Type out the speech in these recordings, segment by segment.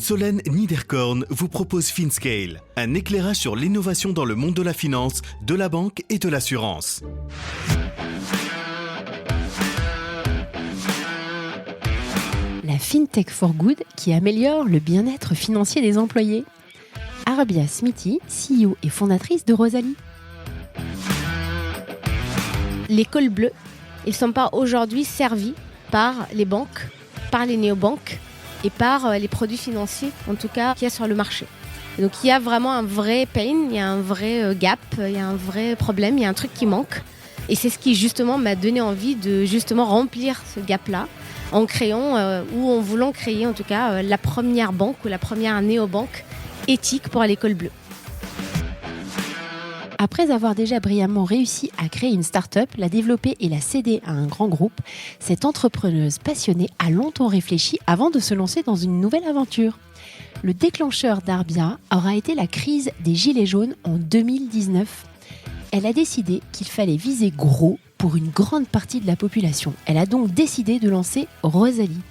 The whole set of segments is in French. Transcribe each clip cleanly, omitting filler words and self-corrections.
Solène Niederkorn vous propose FinScale, un éclairage sur l'innovation dans le monde de la finance, de la banque et de l'assurance. La FinTech for Good qui améliore le bien-être financier des employés. Arbia Smithy, CEO et fondatrice de Rosalie. Les cols bleus, ils ne sont pas aujourd'hui servis par les banques, par les néobanques et par les produits financiers, en tout cas, qu'il y a sur le marché. Donc il y a vraiment un vrai pain, il y a un vrai gap, il y a un vrai problème, il y a un truc qui manque. Et c'est ce qui justement m'a donné envie de justement remplir ce gap-là en créant, ou en voulant créer en tout cas, la première banque ou la première néobanque éthique pour l'école bleue. Après avoir déjà brillamment réussi à créer une start-up, la développer et la céder à un grand groupe, cette entrepreneuse passionnée a longtemps réfléchi avant de se lancer dans une nouvelle aventure. Le déclencheur d'Arbia aura été la crise des Gilets jaunes en 2019. Elle a décidé qu'il fallait viser gros pour une grande partie de la population. Elle a donc décidé de lancer Rosalie,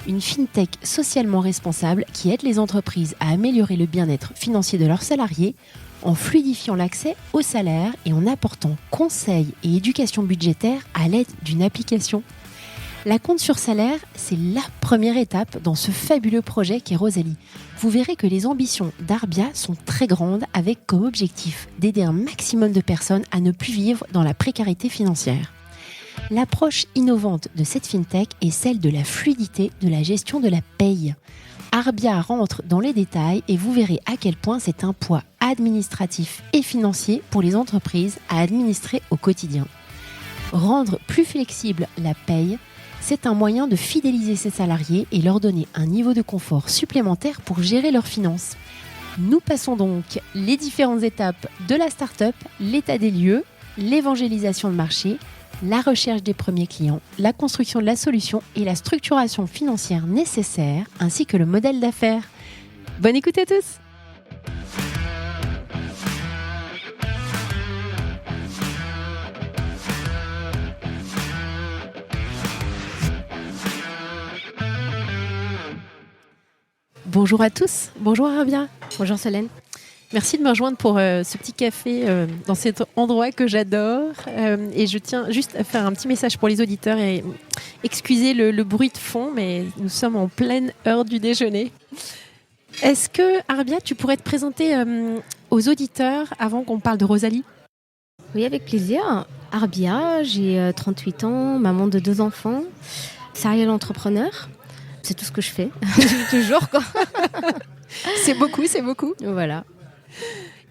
une fintech socialement responsable qui aide les entreprises à améliorer le bien-être financier de leurs salariés en fluidifiant l'accès au salaire et en apportant conseils et éducation budgétaire à l'aide d'une application. La compte sur salaire, c'est la première étape dans ce fabuleux projet qu'est Rosalie. Vous verrez que les ambitions d'Arbia sont très grandes avec comme objectif d'aider un maximum de personnes à ne plus vivre dans la précarité financière. L'approche innovante de cette fintech est celle de la fluidité de la gestion de la paye. Arbia rentre dans les détails et vous verrez à quel point c'est un poids administratif et financier pour les entreprises à administrer au quotidien. Rendre plus flexible la paye, c'est un moyen de fidéliser ses salariés et leur donner un niveau de confort supplémentaire pour gérer leurs finances. Nous passons donc les différentes étapes de la start-up, l'état des lieux, l'évangélisation de marché, la recherche des premiers clients, la construction de la solution et la structuration financière nécessaire, ainsi que le modèle d'affaires. Bonne écoute à tous! Bonjour à tous, bonjour Arbia. Bonjour Solène. Merci de me rejoindre pour ce petit café dans cet endroit que j'adore. Et je tiens juste à faire un petit message pour les auditeurs et excuser le bruit de fond, mais nous sommes en pleine heure du déjeuner. Est-ce que, Arbia, tu pourrais te présenter aux auditeurs avant qu'on parle de Rosalie ? Oui, avec plaisir. Arbia, j'ai 38 ans, maman de 2 enfants, serial entrepreneur. C'est tout ce que je fais, toujours quoi. C'est beaucoup. Voilà.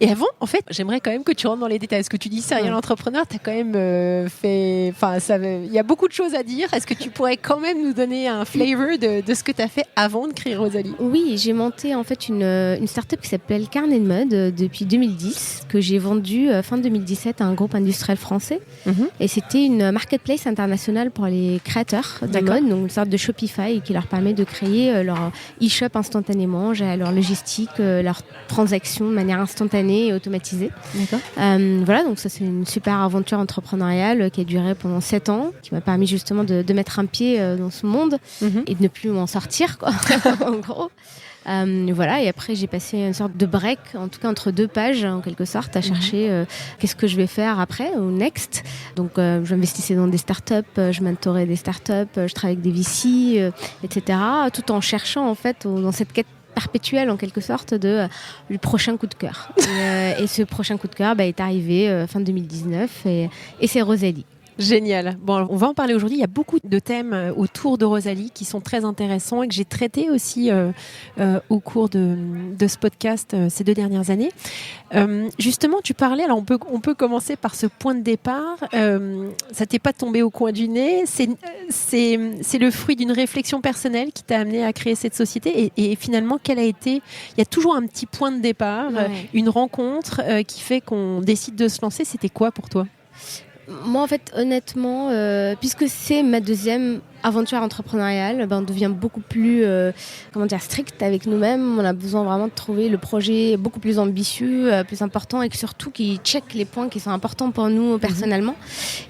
Et avant, en fait, j'aimerais quand même que tu rentres dans les détails. Est-ce que tu dis serial entrepreneur, tu as quand même fait... Enfin, il y a beaucoup de choses à dire. Est-ce que tu pourrais quand même nous donner un flavor de ce que tu as fait avant de créer Rosalie ? Oui, j'ai monté en fait une start-up qui s'appelle Carnet de Mode depuis 2010, que j'ai vendue fin 2017 à un groupe industriel français. Et c'était une marketplace internationale pour les créateurs de mode, donc une sorte de Shopify qui leur permet de créer leur e-shop instantanément, gérer leur logistique, leurs transactions de manière instantanée et automatisée. Voilà, donc ça c'est une super aventure entrepreneuriale qui a duré pendant 7 ans, qui m'a permis justement de mettre un pied dans ce monde et de ne plus m'en sortir, quoi, en gros. Voilà, et après j'ai passé une sorte de break, en tout cas entre 2 pages en quelque sorte, à chercher qu'est-ce que je vais faire après, ou next. Donc j'investissais dans des startups, je mentorais des startups, je travaillais avec des VC, etc. Tout en cherchant en fait dans cette quête perpétuelle en quelque sorte du prochain coup de cœur. Et ce prochain coup de cœur est arrivé fin 2019 et c'est Rosalie. Génial. Bon, on va en parler aujourd'hui. Il y a beaucoup de thèmes autour de Rosalie qui sont très intéressants et que j'ai traités aussi au cours de ce podcast ces 2 dernières années. Justement, tu parlais, alors on peut commencer par ce point de départ. Ça t'est pas tombé au coin du nez. C'est le fruit d'une réflexion personnelle qui t'a amené à créer cette société. Et finalement, quel a été... Il y a toujours un petit point de départ, une rencontre qui fait qu'on décide de se lancer. C'était quoi pour toi ? Moi, en fait, honnêtement, puisque c'est ma deuxième aventure entrepreneuriale, on devient beaucoup plus strict avec nous-mêmes. On a besoin vraiment de trouver le projet beaucoup plus ambitieux, plus important et surtout qui check les points qui sont importants pour nous personnellement.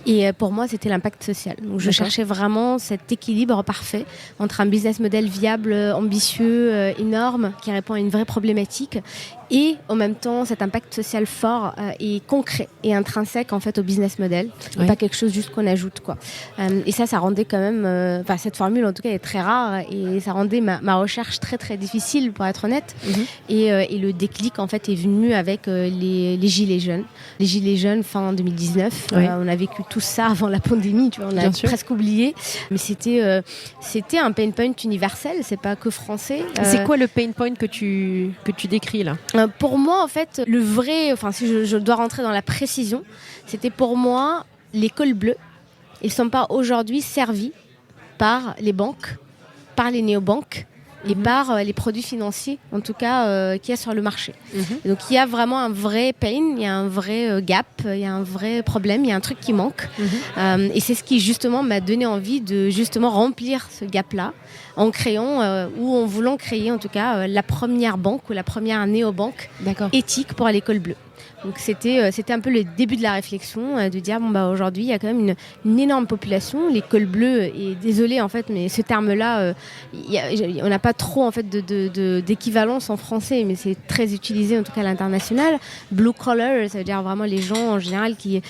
Et pour moi, c'était l'impact social. Donc je cherchais vraiment cet équilibre parfait entre un business model viable, ambitieux, énorme, qui répond à une vraie problématique et en même temps cet impact social fort et concret et intrinsèque en fait au business model, et pas quelque chose juste qu'on ajoute quoi. Et ça rendait quand même, cette formule en tout cas est très rare et ça rendait ma recherche très très difficile pour être honnête. Et le déclic en fait est venu avec les gilets jaunes. Les gilets jaunes fin 2019, on a vécu tout ça avant la pandémie, tu vois, on a presque oublié, mais c'était un pain point universel, c'est pas que français. C'est quoi le pain point que tu décris là? Pour moi, en fait, le vrai, si je dois rentrer dans la précision, c'était pour moi les cols bleus. Ils ne sont pas aujourd'hui servis par les banques, par les néobanques et par les produits financiers, en tout cas, qu'il y a sur le marché. Donc, il y a vraiment un vrai pain, il y a un vrai gap, il y a un vrai problème, il y a un truc qui manque. Et c'est ce qui, justement, m'a donné envie de, justement, remplir ce gap-là en créant, ou en voulant créer, en tout cas, la première banque ou la première néobanque éthique pour l'école bleue. Donc c'était un peu le début de la réflexion, de dire aujourd'hui il y a quand même une énorme population, les cols bleus, et désolé en fait, mais ce terme-là, on n'a pas trop en fait d'équivalence en français, mais c'est très utilisé en tout cas à l'international. Blue collar, ça veut dire vraiment les gens en général qui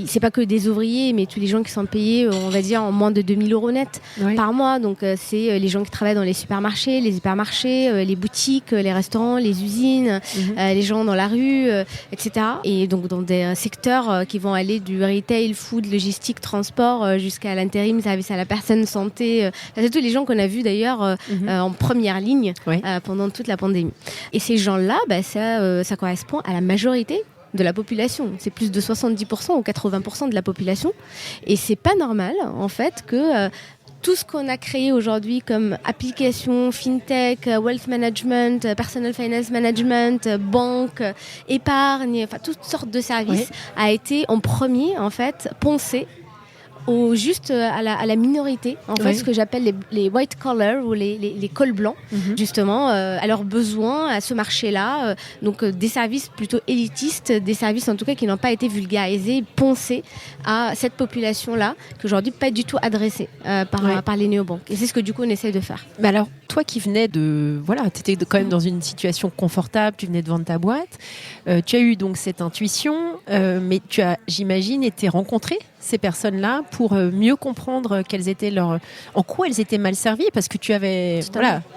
c'est pas que des ouvriers, mais tous les gens qui sont payés, on va dire en moins de 2 000 € net par mois. Donc c'est les gens qui travaillent dans les supermarchés, les hypermarchés, les boutiques, les restaurants, les usines, les gens dans la rue, etc. Et donc dans des secteurs qui vont aller du retail, food, logistique, transport, jusqu'à l'intérim, service à la personne, santé. C'est tous les gens qu'on a vus d'ailleurs en première ligne pendant toute la pandémie. Et ces gens-là, ça correspond à la majorité de la population. C'est plus de 70% ou 80% de la population. Et c'est pas normal, en fait, que tout ce qu'on a créé aujourd'hui comme application, fintech, wealth management, personal finance management, banque, épargne, toutes sortes de services a été en premier en fait poncé juste à la minorité, en fait, ce que j'appelle les white collar ou les cols blancs, justement, à leurs besoins, à ce marché-là. Donc, des services plutôt élitistes, des services en tout cas qui n'ont pas été vulgarisés, poncés à cette population-là, qui aujourd'hui pas du tout adressée par les néobanques. Et c'est ce que du coup on essaie de faire. Mais alors, toi qui venais tu étais quand même dans une situation confortable, tu venais de vendre ta boîte, tu as eu donc cette intuition, mais tu as, j'imagine, été rencontré ces personnes-là pour mieux comprendre en quoi elles étaient mal servies, parce que tu avais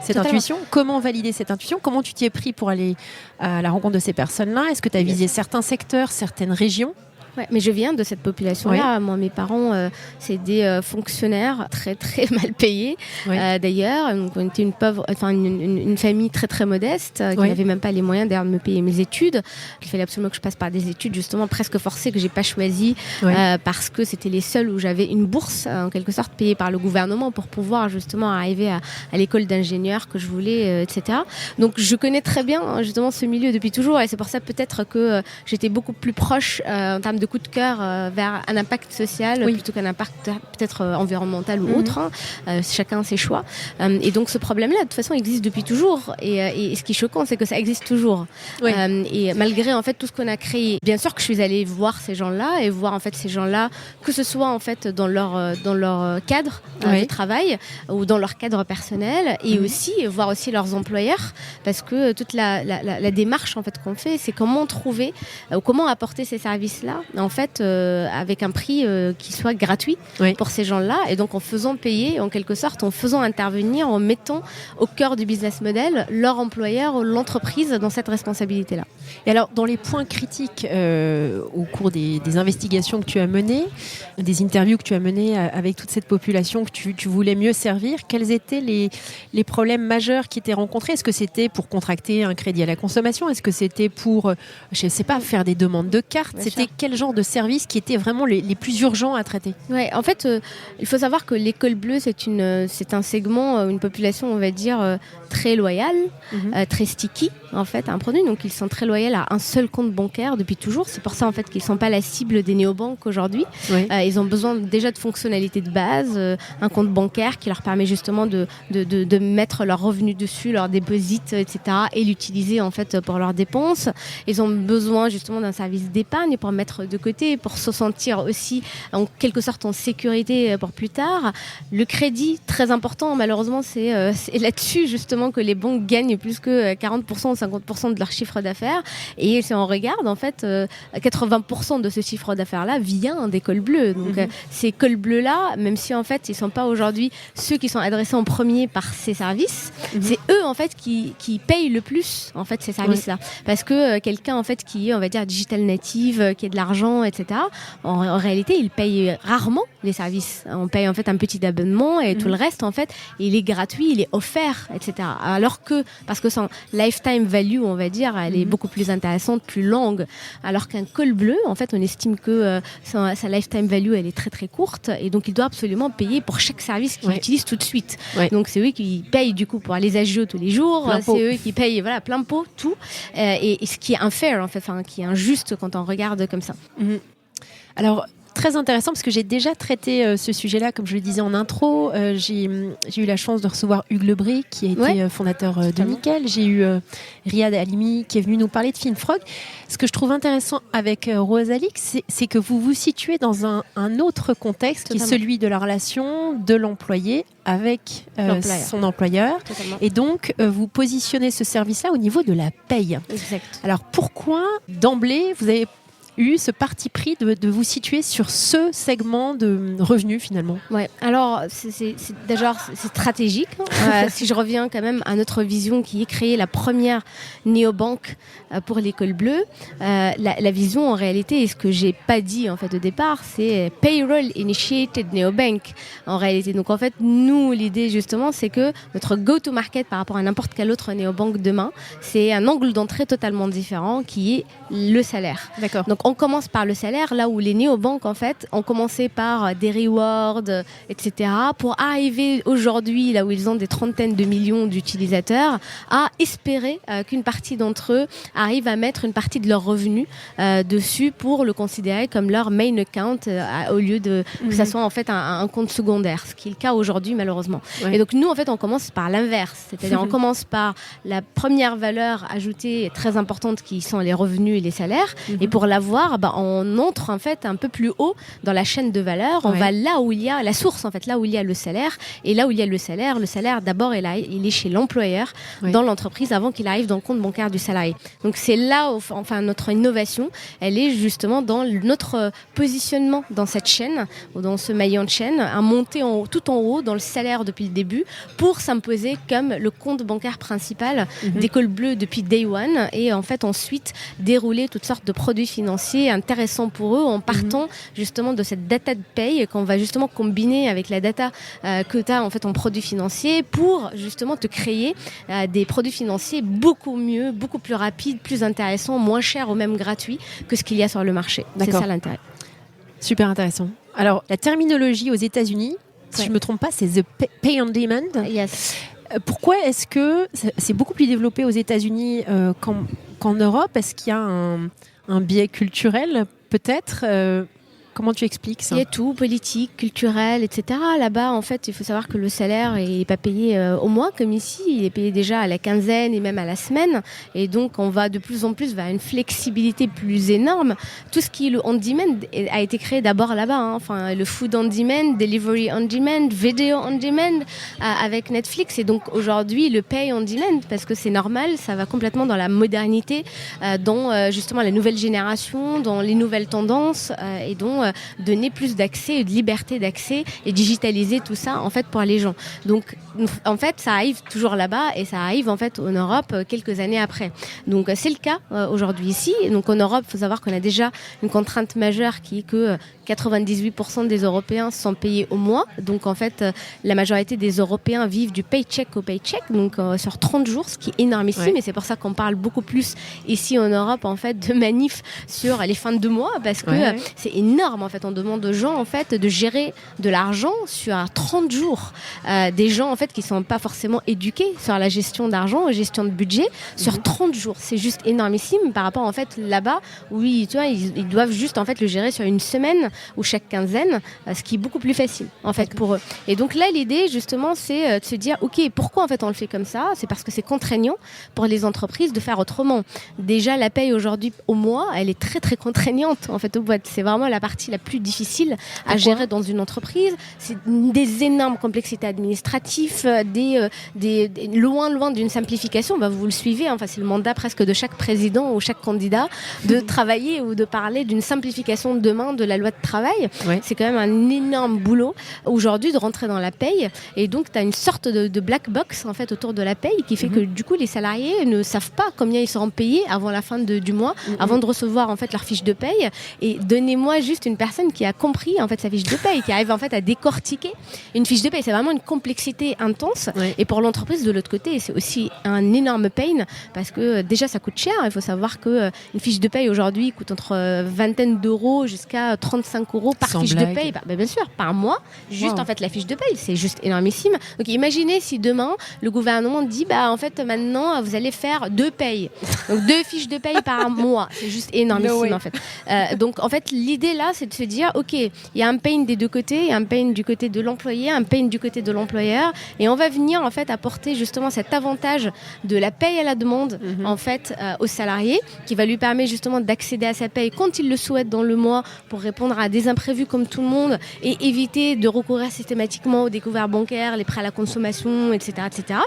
cette intuition. Comment valider cette intuition? Comment tu t'y es pris pour aller à la rencontre de ces personnes-là? Est-ce que tu as visé certains secteurs, certaines régions? Ouais, mais je viens de cette population-là. Moi, mes parents, c'est des fonctionnaires très très mal payés. D'ailleurs, donc, on était une famille très très modeste qui n'avait même pas les moyens d'ailleurs de me payer mes études. Il fallait absolument que je passe par des études justement presque forcées que j'ai pas choisies parce que c'était les seules où j'avais une bourse en quelque sorte payée par le gouvernement pour pouvoir justement arriver à l'école d'ingénieur que je voulais, etc. Donc, je connais très bien justement ce milieu depuis toujours, et c'est pour ça peut-être que j'étais beaucoup plus proche en termes de coup de cœur vers un impact social plutôt qu'un impact peut-être environnemental ou autre. Chacun ses choix. Et donc ce problème-là, de toute façon, existe depuis toujours. Et ce qui est choquant, c'est que ça existe toujours. Et malgré en fait tout ce qu'on a créé, bien sûr que je suis allée voir ces gens-là et voir en fait ces gens-là, que ce soit en fait dans leur cadre de travail ou dans leur cadre personnel, et aussi voir aussi leurs employeurs, parce que toute la démarche en fait qu'on fait, c'est comment trouver ou comment apporter ces services-là en fait avec un prix qui soit gratuit pour ces gens-là, et donc en faisant payer en quelque sorte, en faisant intervenir, en mettant au cœur du business model leur employeur ou l'entreprise dans cette responsabilité-là. Et alors dans les points critiques au cours des investigations que tu as menées, des interviews que tu as menées avec toute cette population que tu voulais mieux servir, quels étaient les problèmes majeurs qui étaient rencontrés? Est-ce que c'était pour contracter un crédit à la consommation? Est-ce que c'était pour, je ne sais pas, faire des demandes de cartes? C'était quel genre de services qui étaient vraiment les plus urgents à traiter? Ouais, en fait, il faut savoir que les cols bleus, c'est un segment, une population, on va dire, très loyale, très sticky, en fait, à un produit. Donc, ils sont très loyaux à un seul compte bancaire depuis toujours. C'est pour ça, en fait, qu'ils ne sont pas la cible des néobanques aujourd'hui. Oui. Ils ont besoin déjà de fonctionnalités de base, un compte bancaire qui leur permet justement de mettre leurs revenus dessus, leurs déposites, etc., et l'utiliser, en fait, pour leurs dépenses. Ils ont besoin, justement, d'un service d'épargne pour mettre de côté, pour se sentir aussi, en quelque sorte, en sécurité pour plus tard. Le crédit, très important, malheureusement, c'est là-dessus, justement, que les banques gagnent plus que 40% ou 50% de leur chiffre d'affaires. Et si on regarde, en fait, 80% de ce chiffre d'affaires-là vient des cols bleus. Donc, ces cols bleus-là, même si, en fait, ils ne sont pas aujourd'hui ceux qui sont adressés en premier par ces services, c'est eux, en fait, qui payent le plus, en fait, ces services-là. Parce que quelqu'un, en fait, qui est, on va dire, digital native, qui a de l'argent, etc., en réalité, il paye rarement les services. On paye, en fait, un petit abonnement et tout le reste, en fait, il est gratuit, il est offert, etc. Alors que, parce que son lifetime value, on va dire, elle est beaucoup plus intéressante, plus longue. Alors qu'un col bleu, en fait, on estime que sa lifetime value, elle est très très courte et donc il doit absolument payer pour chaque service qu'il utilise tout de suite. Donc c'est eux qui payent du coup pour les agios tous les jours, c'est eux qui payent plein pot, tout. Et ce qui est unfair, en fait, qui est injuste quand on regarde comme ça. Alors, très intéressant parce que j'ai déjà traité ce sujet-là, comme je le disais en intro. J'ai eu la chance de recevoir Hugues Lebray, qui a été fondateur de Nickel. J'ai eu Riyad Halimi, qui est venu nous parler de Finfrog. Ce que je trouve intéressant avec Rosalix, c'est que vous vous situez dans un autre contexte, qui est celui de la relation de l'employé avec son employeur. Totalement. Et donc, vous positionnez ce service-là au niveau de la paye. Exact. Alors, pourquoi, d'emblée, vous avez eu ce parti pris de vous situer sur ce segment de revenus finalement? Ouais, alors c'est stratégique. Si je reviens quand même à notre vision qui est créer la première néobanque pour l'école bleue, la vision en réalité, et ce que j'ai pas dit en fait au départ, c'est payroll initiated neobank en réalité. Donc en fait, nous l'idée justement, c'est que notre go-to-market par rapport à n'importe quelle autre néobanque demain, c'est un angle d'entrée totalement différent qui est le salaire. D'accord. Donc on commence par le salaire, là où les néobanques en fait ont commencé par des rewards, etc. pour arriver aujourd'hui, là où ils ont des trentaines de millions d'utilisateurs, à espérer qu'une partie d'entre eux arrive à mettre une partie de leurs revenus dessus pour le considérer comme leur main account au lieu de que ça soit en fait un compte secondaire, ce qui est le cas aujourd'hui malheureusement. Ouais. Et donc nous en fait on commence par l'inverse, c'est-à-dire on commence par la première valeur ajoutée très importante qui sont les revenus et les salaires, et pour l'avoir, on entre en fait un peu plus haut dans la chaîne de valeur. On va là où il y a la source, en fait, là où il y a le salaire. Et là où il y a le salaire d'abord, il est chez l'employeur, dans l'entreprise, avant qu'il arrive dans le compte bancaire du salarié. Donc c'est là, enfin, notre innovation, elle est justement dans notre positionnement dans cette chaîne, ou dans ce maillon de chaîne, à monter tout en haut dans le salaire depuis le début, pour s'imposer comme le compte bancaire principal des cols bleus depuis day one, et en fait ensuite dérouler toutes sortes de produits financiers intéressant pour eux en partant justement de cette data de paye qu'on va justement combiner avec la data que tu as en fait en produits financiers pour justement te créer des produits financiers beaucoup mieux, beaucoup plus rapides, plus intéressants, moins chers ou même gratuits que ce qu'il y a sur le marché. D'accord. C'est ça l'intérêt. Super intéressant. Alors la terminologie aux États-Unis, si je ne me trompe pas, c'est the pay on demand. Yes. Pourquoi est-ce que c'est beaucoup plus développé aux États-Unis qu'en Europe? Est-ce qu'il y a un biais culturel, peut-être? Comment tu expliques ça? Il y a tout, politique, culturel, etc. Là-bas, en fait, il faut savoir que le salaire n'est pas payé au mois comme ici. Il est payé déjà à la quinzaine et même à la semaine. Et donc, on va de plus en plus vers une flexibilité plus énorme. Tout ce qui est le on-demand a été créé d'abord là-bas. Enfin, le food on-demand, delivery on-demand, video on-demand avec Netflix. Et donc, aujourd'hui, le pay on-demand, parce que c'est normal, ça va complètement dans la modernité, dans justement la nouvelle génération, dans les nouvelles tendances et dont donner plus d'accès et de liberté d'accès et digitaliser tout ça en fait pour les gens. Donc en fait ça arrive toujours là-bas et ça arrive en fait en Europe quelques années après. Donc c'est le cas aujourd'hui ici. Donc en Europe, il faut savoir qu'on a déjà une contrainte majeure qui est que 98% des Européens sont payés au mois. Donc en fait, la majorité des Européens vivent du paycheck au paycheck, donc sur 30 jours, ce qui est énormissime. Et c'est pour ça qu'on parle beaucoup plus ici en Europe en fait de manifs sur les fins de mois, parce que c'est énorme en fait. On demande aux gens en fait de gérer de l'argent sur 30 jours. Des gens en fait qui sont pas forcément éduqués sur la gestion d'argent, gestion de budget sur 30 jours. C'est juste énormissime par rapport en fait là-bas où tu vois, ils doivent juste en fait le gérer sur une semaine ou chaque quinzaine, ce qui est beaucoup plus facile en fait pour eux. Et donc là l'idée justement c'est de se dire ok, pourquoi en fait on le fait comme ça? C'est parce que c'est contraignant pour les entreprises de faire autrement. Déjà la paye aujourd'hui au mois, elle est très très contraignante en fait aux boîtes. C'est vraiment la partie la plus difficile à gérer dans une entreprise. C'est des énormes complexités administratives, loin d'une simplification. Vous le suivez, enfin c'est le mandat presque de chaque président ou chaque candidat de travailler ou de parler d'une simplification demain de la loi de travail. C'est quand même un énorme boulot aujourd'hui de rentrer dans la paye, et donc tu as une sorte de black box en fait autour de la paye qui fait que du coup les salariés ne savent pas combien ils seront payés avant la fin du mois, avant de recevoir en fait leur fiche de paye. Et donnez-moi juste une personne qui a compris en fait sa fiche de paye, qui arrive en fait à décortiquer une fiche de paye. C'est vraiment une complexité intense. Et pour l'entreprise de l'autre côté, c'est aussi un énorme pain parce que déjà ça coûte cher. Il faut savoir que une fiche de paye aujourd'hui coûte entre vingtaine d'euros jusqu'à 35 € par fiche de paye. Bien sûr, par mois. Juste en fait la fiche de paye, c'est juste énormissime. Donc imaginez si demain le gouvernement dit en fait maintenant vous allez faire 2 payes. Donc 2 fiches de paye par mois. C'est juste énormissime en fait. Donc en fait l'idée là c'est de se dire ok, il y a un pain des deux côtés, il y a un pain du côté de l'employé, un pain du côté de l'employeur, et on va venir en fait apporter justement cet avantage de la paye à la demande en fait au salarié, qui va lui permettre justement d'accéder à sa paye quand il le souhaite dans le mois pour répondre à des imprévus comme tout le monde et éviter de recourir systématiquement aux découverts bancaires, les prêts à la consommation, etc.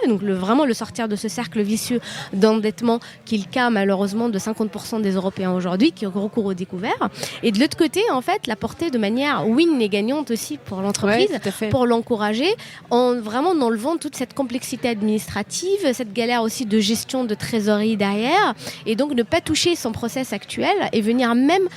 Et donc vraiment le sortir de ce cercle vicieux d'endettement qui est le cas malheureusement de 50% des Européens aujourd'hui qui recourent aux découverts. Et de l'autre côté en fait l'apporter de manière win et gagnante aussi pour l'entreprise, pour l'encourager, en vraiment enlevant toute cette complexité administrative, cette galère aussi de gestion de trésorerie derrière, et donc ne pas toucher son process actuel et venir même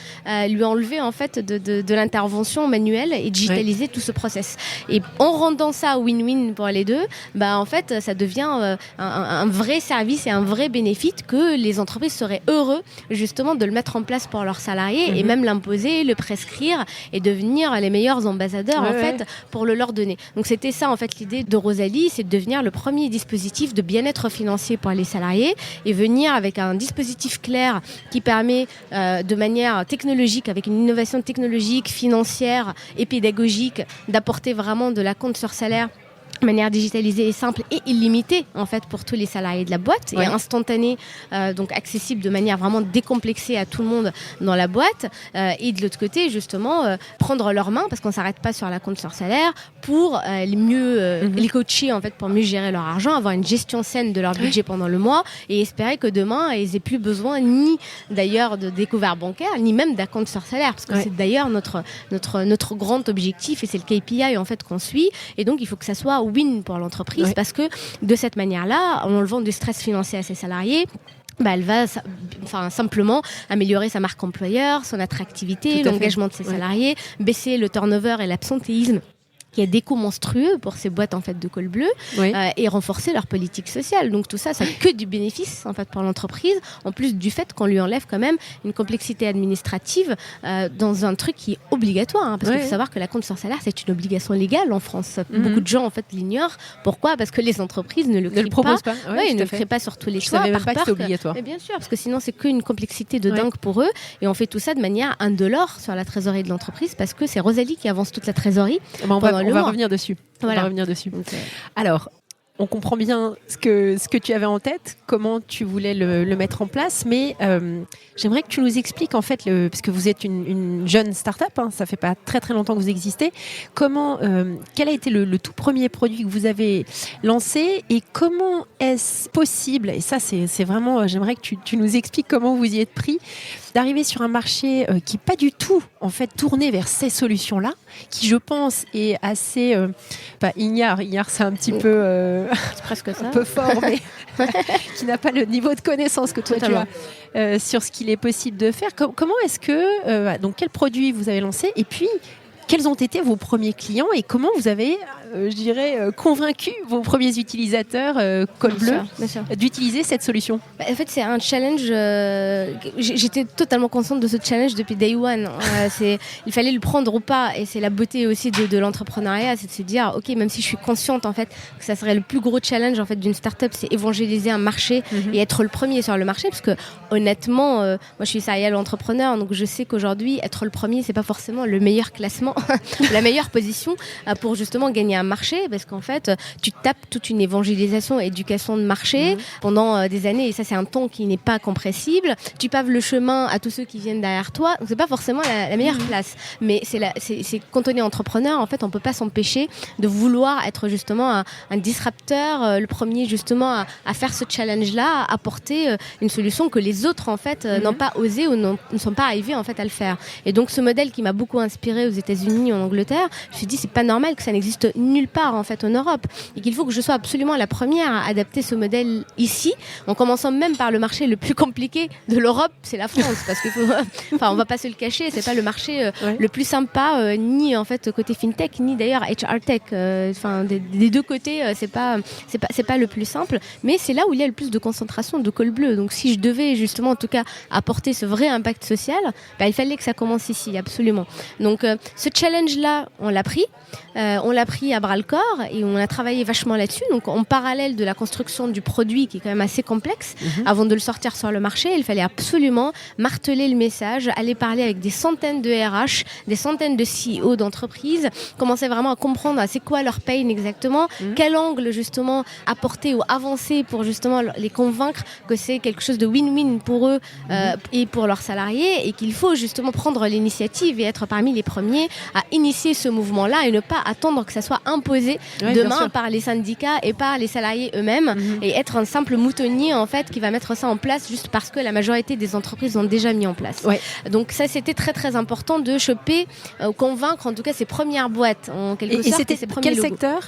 lui enlever en fait de l'intervention manuelle et digitaliser tout ce process. Et en rendant ça win-win pour les deux, en fait ça devient un vrai service et un vrai bénéfice que les entreprises seraient heureux justement de le mettre en place pour leurs salariés et même l'imposer, le prescrire et devenir les meilleurs ambassadeurs en fait pour le leur donner. Donc c'était ça en fait l'idée de Rosalie, c'est de devenir le premier dispositif de bien-être financier pour les salariés et venir avec un dispositif clair qui permet de manière technologique, avec une innovation technologique, financière et pédagogique, d'apporter vraiment de la compte sur salaire de manière digitalisée et simple et illimitée en fait pour tous les salariés de la boîte et instantanée, donc accessible de manière vraiment décomplexée à tout le monde dans la boîte, et de l'autre côté justement prendre leurs mains, parce qu'on s'arrête pas sur la compte sur salaire, pour les coacher en fait pour mieux gérer leur argent, avoir une gestion saine de leur budget pendant le mois et espérer que demain ils aient plus besoin ni d'ailleurs de découvert bancaire ni même d'un compte sur salaire, parce que c'est d'ailleurs notre grand objectif et c'est le KPI en fait qu'on suit, et donc il faut que ça soit win pour l'entreprise parce que de cette manière-là, en enlevant du stress financier à ses salariés, elle va simplement améliorer sa marque employeur, son attractivité, l'engagement de ses salariés, baisser le turnover et l'absentéisme qui a des coûts monstrueux pour ces boîtes en fait de col bleu, et renforcer leur politique sociale. Donc tout ça, ça n'a que du bénéfice en fait pour l'entreprise, en plus du fait qu'on lui enlève quand même une complexité administrative dans un truc qui est obligatoire, parce qu'il faut savoir que la compte sur salaire c'est une obligation légale en France. Beaucoup de gens en fait l'ignorent. Pourquoi ? Parce que les entreprises ne le proposent pas. Ils ne le créent pas sur tous les choix. Je savais même pas que c'était obligatoire. Mais bien sûr, parce que sinon c'est qu'une complexité de dingue pour eux, et on fait tout ça de manière indolore sur la trésorerie de l'entreprise, parce que c'est Rosalie qui avance toute la trésorerie. On va revenir dessus. Alors, on comprend bien ce que tu avais en tête, comment tu voulais le mettre en place, mais j'aimerais que tu nous expliques en fait, parce que vous êtes une jeune start-up, ça fait pas très très longtemps que vous existez, quel a été le tout premier produit que vous avez lancé et comment est-ce possible, et ça c'est vraiment, j'aimerais que tu nous expliques comment vous y êtes pris, d'arriver sur un marché qui n'est pas du tout en fait tourné vers ces solutions-là, qui je pense est assez ignare c'est un petit peu c'est presque ça. un peu fort, mais qui n'a pas le niveau de connaissance que toi Totalement. tu as sur ce qu'il est possible de faire. Comment est-ce que donc quel produit vous avez lancé et puis quels ont été vos premiers clients et comment vous avez, convaincu vos premiers utilisateurs col bleu Bien sûr. d'utiliser cette solution? En fait, c'est un challenge. J'étais totalement consciente de ce challenge depuis day one. Il fallait le prendre ou pas, et c'est la beauté aussi de l'entrepreneuriat, c'est de se dire, ok, même si je suis consciente en fait que ça serait le plus gros challenge en fait d'une startup, c'est évangéliser un marché et être le premier sur le marché, parce que honnêtement, moi je suis serial entrepreneur, donc je sais qu'aujourd'hui être le premier, c'est pas forcément le meilleur classement, la meilleure position pour justement gagner un marché, parce qu'en fait, tu tapes toute une évangélisation, éducation de marché pendant des années, et ça c'est un temps qui n'est pas compressible. Tu paves le chemin à tous ceux qui viennent derrière toi, donc c'est pas forcément la meilleure place. Mais c'est quand on est entrepreneur, en fait, on peut pas s'empêcher de vouloir être justement un disrupteur, le premier justement à faire ce challenge-là, à apporter une solution que les autres en fait n'ont pas osé ou ne sont pas arrivés en fait à le faire. Et donc ce modèle qui m'a beaucoup inspiré aux États-Unis, en Angleterre, je me suis dit c'est pas normal que ça n'existe nulle part en fait en Europe, et qu'il faut que je sois absolument la première à adapter ce modèle ici, en commençant même par le marché le plus compliqué de l'Europe, c'est la France, parce que on va pas se le cacher, c'est pas le marché le plus sympa, ni en fait côté fintech, ni d'ailleurs HR tech. Des deux côtés, c'est pas le plus simple, mais c'est là où il y a le plus de concentration de col bleu. Donc si je devais justement en tout cas apporter ce vrai impact social, il fallait que ça commence ici, absolument. Donc ce challenge-là, on l'a pris à bras-le-corps et on a travaillé vachement là-dessus. Donc en parallèle de la construction du produit qui est quand même assez complexe, avant de le sortir sur le marché, il fallait absolument marteler le message, aller parler avec des centaines de RH, des centaines de CEO d'entreprises, commencer vraiment à comprendre c'est quoi leur pain exactement, quel angle justement apporter ou avancer pour justement les convaincre que c'est quelque chose de win-win pour eux et pour leurs salariés, et qu'il faut justement prendre l'initiative et être parmi les premiers à initier ce mouvement-là et ne pas attendre que ça soit imposé demain par les syndicats et par les salariés eux-mêmes, et être un simple moutonnier en fait qui va mettre ça en place juste parce que la majorité des entreprises l'ont déjà mis en place. Donc ça, c'était très très important de choper, convaincre en tout cas ces premières boîtes en quelque sorte. Et c'était ces premiers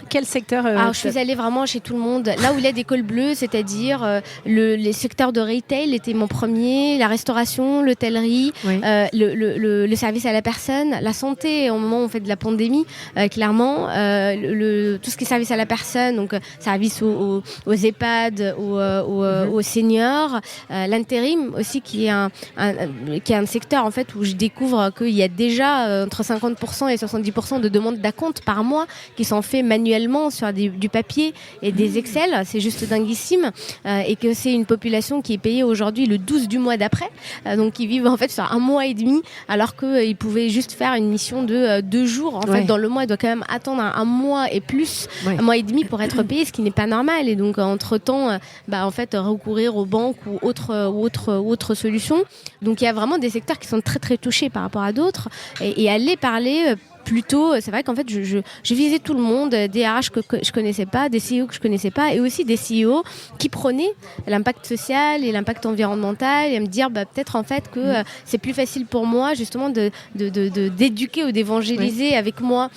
quel secteur Alors je suis allée vraiment chez tout le monde, là où il y a des cols bleus, c'est-à-dire les secteurs de retail était mon premier, la restauration, l'hôtellerie, le service à la personne, la santé au moment où on fait de la pandémie, clairement, tout ce qui est service à la personne, donc service aux EHPAD, aux seniors, l'intérim aussi qui est un secteur en fait où je découvre qu'il y a déjà entre 50% et 70% de demandes d'acompte par mois qui sont faits manuellement sur du papier et des Excel, c'est juste dinguissime, et que c'est une population qui est payée aujourd'hui le 12 du mois d'après, donc ils vivent en fait sur un mois et demi, alors qu'ils pouvaient juste faire une mission de 2 jours en fait dans le mois. Ils doivent quand même attendre un mois et plus, un mois et demi pour être payé, ce qui n'est pas normal, et donc entre temps en fait recourir aux banques ou autres solutions. Donc il y a vraiment des secteurs qui sont très très touchés par rapport à d'autres, et aller parler plutôt, c'est vrai qu'en fait je visais tout le monde, des RH que je connaissais pas, des CEO que je connaissais pas, et aussi des CEO qui prônaient l'impact social et l'impact environnemental, et me dire peut-être en fait que c'est plus facile pour moi justement d'éduquer ou d'évangéliser avec moi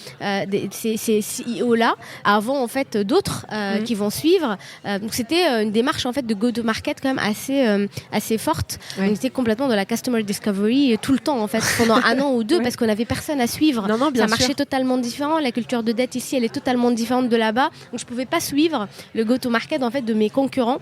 ces CEO là avant en fait d'autres qui vont suivre. Donc c'était une démarche en fait de go-to-market quand même assez forte. On était complètement dans la customer discovery tout le temps en fait pendant 1 an ou 2 parce qu'on n'avait personne à suivre. C'est un marché totalement différent. La culture de dette ici, elle est totalement différente de là-bas. Donc, je ne pouvais pas suivre le go-to-market en fait, de mes concurrents,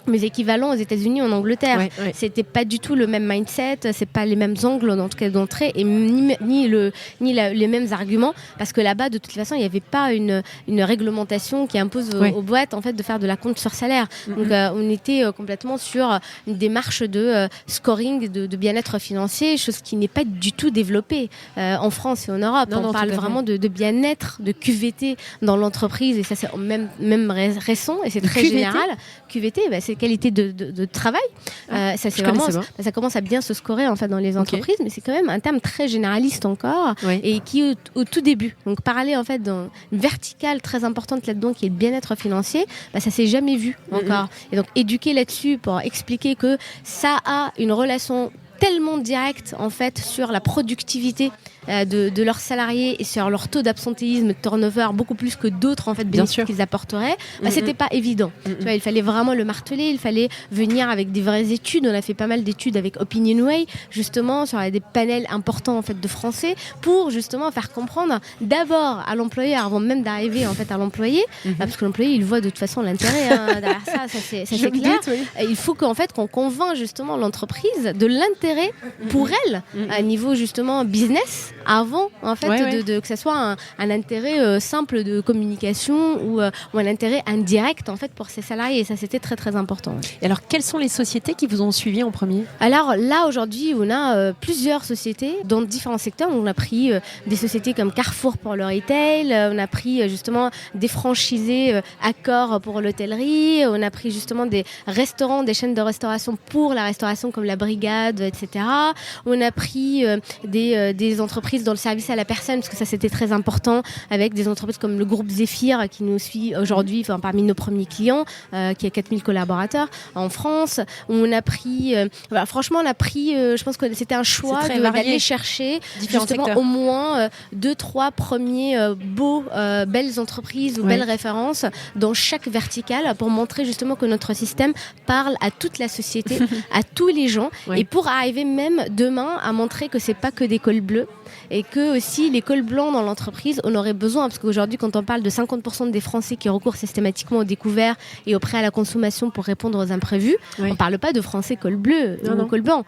mes équivalents aux États-Unis, en Angleterre. C'était pas du tout le même mindset, c'est pas les mêmes angles d'entrée, et ni les mêmes arguments, parce que là-bas de toute façon il n'y avait pas une réglementation qui impose aux boîtes en fait de faire de la compte sur salaire. Donc on était complètement sur une démarche de scoring, de bien-être financier, chose qui n'est pas du tout développée en France et en Europe. On parle vraiment de bien-être, de QVT dans l'entreprise, et ça c'est même récent, et c'est très QVT. Général. QVT, c'est qualité de travail. Ça, c'est vraiment, ça commence à bien se scorer en fait dans les entreprises, mais c'est quand même un terme très généraliste encore, et qui au tout début. Donc parler en fait d'une verticale très importante là-dedans qui est le bien-être financier, ça s'est jamais vu encore. Et donc éduquer là-dessus pour expliquer que ça a une relation tellement directs en fait sur la productivité de leurs salariés et sur leur taux d'absentéisme, de turnover, beaucoup plus que d'autres en fait bénéfices qu'ils apporteraient, c'était pas évident. Tu vois, il fallait vraiment le marteler, il fallait venir avec des vraies études. On a fait pas mal d'études avec Opinionway, justement sur des panels importants en fait de Français pour justement faire comprendre d'abord à l'employeur avant même d'arriver en fait à l'employé, parce que l'employé il voit de toute façon l'intérêt derrière ça c'est clair. Il faut qu'en fait qu'on convainc justement l'entreprise de l'intérêt pour elle à niveau justement business avant en fait que ça soit un intérêt simple de communication ou un intérêt indirect en fait pour ses salariés. Et ça c'était très très important. Et alors quelles sont les sociétés qui vous ont suivi en premier? Alors là aujourd'hui on a plusieurs sociétés dans différents secteurs. On a pris des sociétés comme Carrefour pour le retail, on a pris justement des franchisés Accor pour l'hôtellerie, on a pris justement des restaurants, des chaînes de restauration pour la restauration comme la Brigade, etc. On a pris des entreprises dans le service à la personne, parce que ça c'était très important, avec des entreprises comme le groupe Zéphyr qui nous suit aujourd'hui parmi nos premiers clients, qui a 4000 collaborateurs en France. On a pris, franchement on a pris, je pense que c'était un choix d'aller chercher justement secteurs. Au moins 2-3 premiers belles entreprises ou belles références dans chaque verticale pour montrer justement que notre système parle à toute la société, à tous les gens, et pour arriver même demain à montrer que c'est pas que des cols bleus et que aussi les cols blancs dans l'entreprise on aurait besoin, parce qu'aujourd'hui quand on parle de 50% des Français qui recourent systématiquement au découvert et au prêt à la consommation pour répondre aux imprévus, on parle pas de Français col bleu ou col blanc.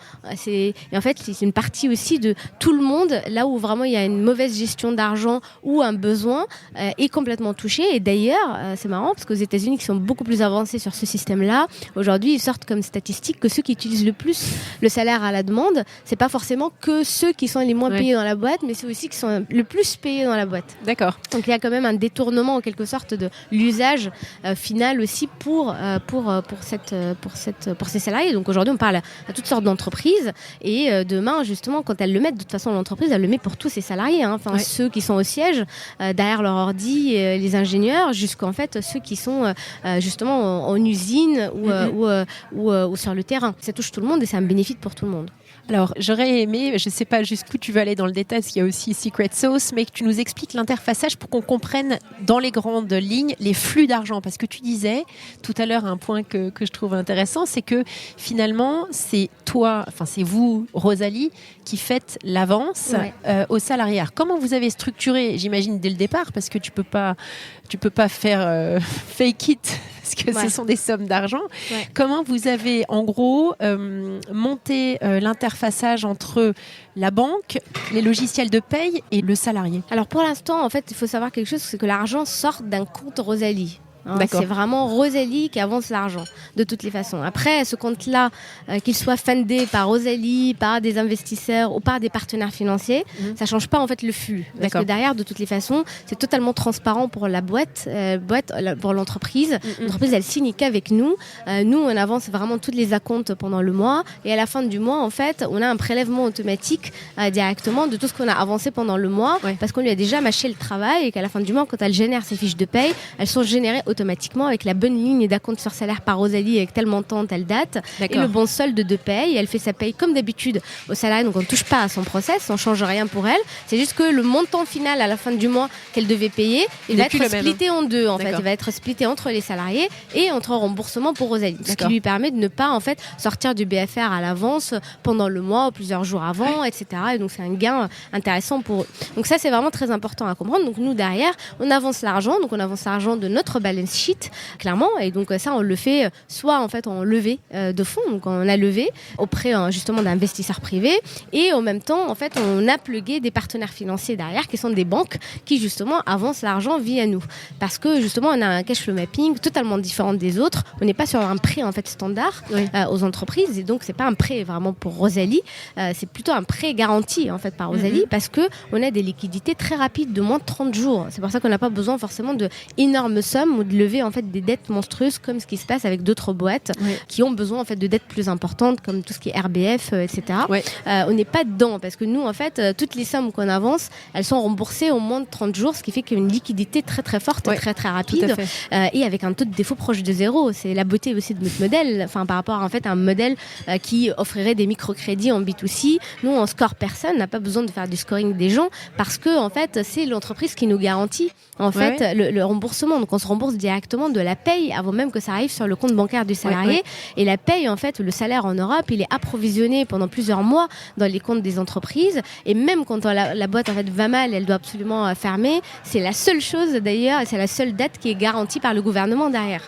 Et en fait c'est une partie aussi de tout le monde, là où vraiment il y a une mauvaise gestion d'argent ou un besoin est complètement touché. Et d'ailleurs c'est marrant parce qu'aux États-Unis qui sont beaucoup plus avancés sur ce système-là, aujourd'hui ils sortent comme statistique que ceux qui utilisent le plus le salaire à la demande, c'est pas forcément que ceux qui sont les moins payés dans la boîte, mais c'est aussi qui sont le plus payés dans la boîte. D'accord. Donc il y a quand même un détournement en quelque sorte de l'usage final aussi pour ces salariés. Donc aujourd'hui on parle à toutes sortes d'entreprises et demain justement quand elles le mettent, de toute façon l'entreprise elle le met pour tous ses salariés, ceux qui sont au siège derrière leur ordi, les ingénieurs, jusqu'en fait ceux qui sont justement en usine ou sur le terrain. Ça touche tout le monde et c'est un bénéfice pour tout le monde. Alors, j'aurais aimé, je ne sais pas jusqu'où tu veux aller dans le détail, parce qu'il y a aussi Secret Sauce, mais que tu nous expliques l'interfaçage pour qu'on comprenne dans les grandes lignes les flux d'argent. Parce que tu disais tout à l'heure un point que je trouve intéressant, c'est que finalement, c'est vous, Rosalie, qui faites l'avance aux salariés. Alors, comment vous avez structuré, j'imagine, dès le départ, parce que tu peux pas faire fake it, parce que ce sont des sommes d'argent. Comment vous avez, en gros, monté l'interfaçage entre la banque, les logiciels de paye et le salarié? Alors, pour l'instant, en fait, il faut savoir quelque chose, c'est que l'argent sort d'un compte Rosalie. C'est vraiment Rosalie qui avance l'argent de toutes les façons. Après, ce compte-là, qu'il soit fundé par Rosalie, par des investisseurs ou par des partenaires financiers, ça change pas en fait le flux. Parce que derrière, de toutes les façons, c'est totalement transparent pour la boîte, pour l'entreprise. L'entreprise, elle signe qu'avec nous. Nous, on avance vraiment toutes les acomptes pendant le mois et à la fin du mois, en fait, on a un prélèvement automatique directement de tout ce qu'on a avancé pendant le mois parce qu'on lui a déjà mâché le travail et qu'à la fin du mois, quand elle génère ses fiches de paye, elles sont générées automatiquement avec la bonne ligne d'acompte sur salaire par Rosalie avec tel montant, telle date et le bon solde de paye. Elle fait sa paye comme d'habitude au salarié, donc on ne touche pas à son process, on ne change rien pour elle. C'est juste que le montant final à la fin du mois qu'elle devait payer, il va être splitté en deux en fait. Il va être splitté entre les salariés et entre remboursement pour Rosalie. Ce qui lui permet de ne pas en fait sortir du BFR à l'avance pendant le mois ou plusieurs jours avant, etc. Et donc c'est un gain intéressant pour eux. Donc ça c'est vraiment très important à comprendre. Donc nous derrière, on avance l'argent, de notre balance sheet, clairement, et donc ça on le fait soit en fait en levée de fonds, donc on a levé auprès justement d'investisseurs privés et en même temps en fait on a plugué des partenaires financiers derrière qui sont des banques qui justement avancent l'argent via nous parce que justement on a un cash flow mapping totalement différent des autres, on n'est pas sur un prêt en fait standard aux entreprises et donc c'est pas un prêt vraiment pour Rosalie, c'est plutôt un prêt garanti en fait par Rosalie parce que on a des liquidités très rapides de moins de 30 jours, c'est pour ça qu'on n'a pas besoin forcément de énormes sommes ou de de lever en fait des dettes monstrueuses comme ce qui se passe avec d'autres boîtes qui ont besoin en fait de dettes plus importantes comme tout ce qui est RBF, etc. On n'est pas dedans parce que nous en fait toutes les sommes qu'on avance, elles sont remboursées au moins de 30 jours, ce qui fait qu'il y a une liquidité très très forte, très très rapide et avec un taux de défaut proche de zéro. C'est la beauté aussi de notre modèle, par rapport en fait à un modèle qui offrirait des microcrédits en B2C. Nous on score personne, on n'a pas besoin de faire du scoring des gens parce que en fait c'est l'entreprise qui nous garantit en fait le remboursement. Donc on se rembourse directement de la paye avant même que ça arrive sur le compte bancaire du salarié. Et la paye en fait, le salaire en Europe, il est approvisionné pendant plusieurs mois dans les comptes des entreprises. Et même quand la boîte en fait va mal, elle doit absolument fermer. C'est la seule chose d'ailleurs, et c'est la seule dette qui est garantie par le gouvernement derrière.